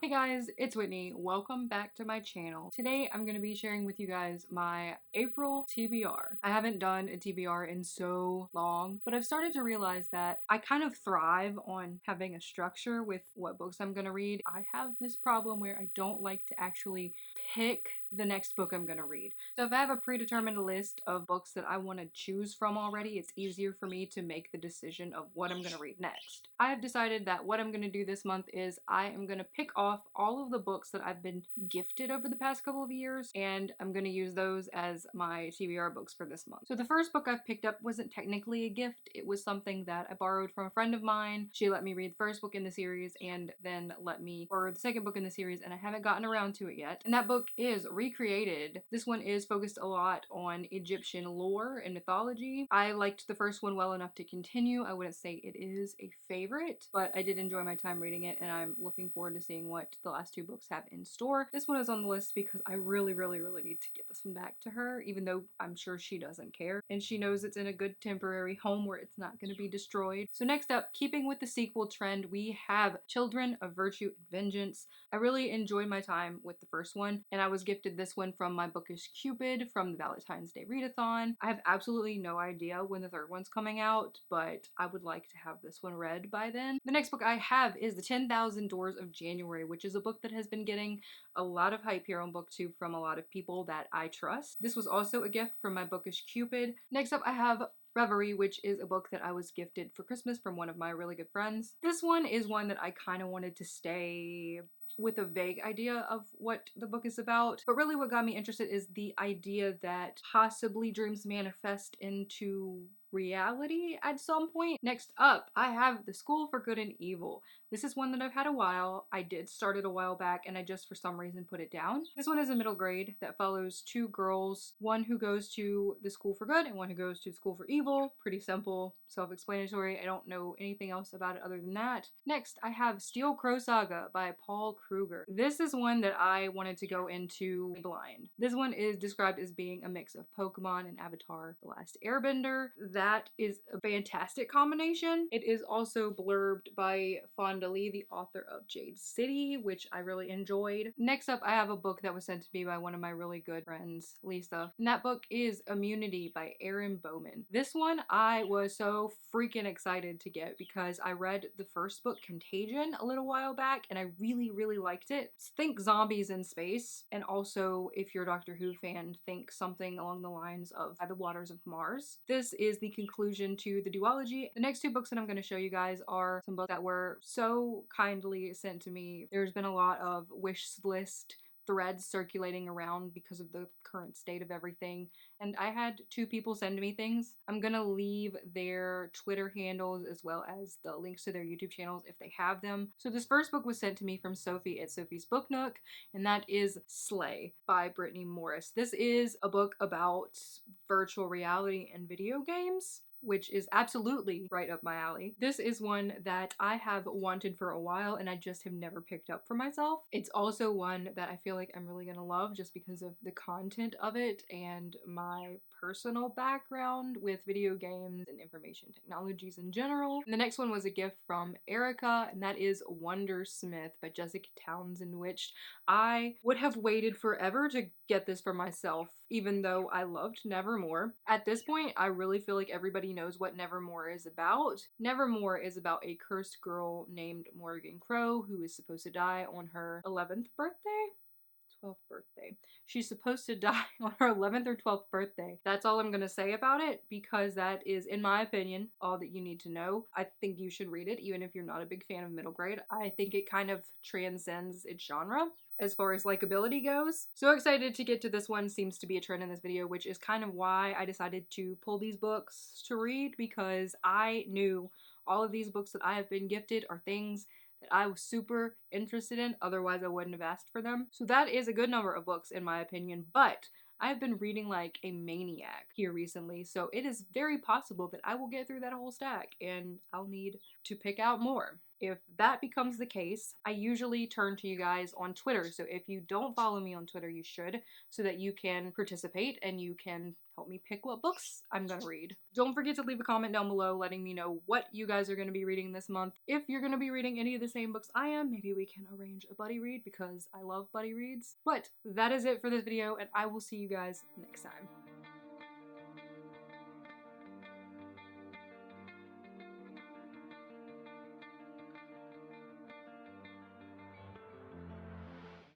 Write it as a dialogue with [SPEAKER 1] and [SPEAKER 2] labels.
[SPEAKER 1] Hey guys, it's Whitney. Welcome back to my channel. Today I'm going to be sharing with you guys my April TBR. I haven't done a TBR in so long, but I've started to realize that I kind of thrive on having a structure with what books I'm going to read. I have this problem where I don't like to actually pick the next book I'm going to read. So if I have a predetermined list of books that I want to choose from already, it's easier for me to make the decision of what I'm going to read next. I have decided that what I'm going to do this month is I am going to pick off all of the books that I've been gifted over the past couple of years, and I'm going to use those as my TBR books for this month. So the first book I've picked up wasn't technically a gift. It was something that I borrowed from a friend of mine. She let me read the first book in the series and then let me borrow the second book in the series, and I haven't gotten around to it yet. And that book is Recreated. This one is focused a lot on Egyptian lore and mythology. I liked the first one well enough to continue. I wouldn't say it is a favorite, but I did enjoy my time reading it, and I'm looking forward to seeing what the last two books have in store. This one is on the list because I really need to get this one back to her, even though I'm sure she doesn't care, and she knows it's in a good temporary home where it's not going to be destroyed. So next up, keeping with the sequel trend, we have Children of Virtue and Vengeance. I really enjoyed my time with the first one, and I was gifted this one from my Bookish Cupid from the VaLITines Day readathon. I have absolutely no idea when the third one's coming out, but I would like to have this one read by then. The next book I have is The 10,000 Doors of January, which is a book that has been getting a lot of hype here on BookTube from a lot of people that I trust. This was also a gift from my Bookish Cupid. Next up I have Reverie, which is a book that I was gifted for Christmas from one of my really good friends. This one is one that I kind of wanted to stay with a vague idea of what the book is about, but really what got me interested is the idea that possibly dreams manifest into reality at some point. Next up, I have The School for Good and Evil. This is one that I've had a while. I did start it a while back and I just for some reason put it down. This one is a middle grade that follows two girls, one who goes to the school for good and one who goes to school for evil. Pretty simple, self-explanatory. I don't know anything else about it other than that. Next, I have Steel Crow Saga by Paul Kruger. This is one that I wanted to go into blind. This one is described as being a mix of Pokemon and Avatar: The Last Airbender. That is a fantastic combination. It is also blurbed by Fonda Lee, the author of Jade City, which I really enjoyed. Next up, I have a book that was sent to me by one of my really good friends, Lisa, and that book is Immunity by Erin Bowman. This one I was so freaking excited to get because I read the first book, Contagion, a little while back, and I really liked it. Think zombies in space, and also, if you're a Doctor Who fan, think something along the lines of By the Waters of Mars. This is the conclusion to the duology. The next two books that I'm going to show you guys are some books that were so kindly sent to me. There's been a lot of wish list threads circulating around because of the current state of everything, and I had two people send me things. I'm gonna leave their Twitter handles as well as the links to their YouTube channels if they have them. So this first book was sent to me from Sophie at Sophie's Book Nook, and that is Slay by Brittany Morris. This is a book about virtual reality and video games, which is absolutely right up my alley. This is one that I have wanted for a while and I just have never picked up for myself. It's also one that I feel like I'm really gonna love just because of the content of it and my personal background with video games and information technologies in general. And the next one was a gift from Erica, and that is Wundersmith by Jessica Townsend, which I would have waited forever to get this for myself, even though I loved Nevermore. At this point, I really feel like everybody knows what Nevermore is about. Nevermore is about a cursed girl named Morgan Crow who is supposed to die on her 11th birthday? 12th birthday. She's supposed to die on her 11th or 12th birthday. That's all I'm gonna say about it because that is, in my opinion, all that you need to know. I think you should read it even if you're not a big fan of middle grade. I think it kind of transcends its genre as far as likability goes. So excited to get to this one. Seems to be a trend in this video, which is kind of why I decided to pull these books to read, because I knew all of these books that I have been gifted are things that I was super interested in, otherwise I wouldn't have asked for them. So that is a good number of books in my opinion, but I've been reading like a maniac here recently, so it is very possible that I will get through that whole stack and I'll need to pick out more. If that becomes the case, I usually turn to you guys on Twitter. So if you don't follow me on Twitter, you should, so that you can participate and you can help me pick what books I'm gonna read. Don't forget to leave a comment down below letting me know what you guys are gonna be reading this month. If you're gonna be reading any of the same books I am, maybe we can arrange a buddy read because I love buddy reads. But that is it for this video, and I will see you guys next time.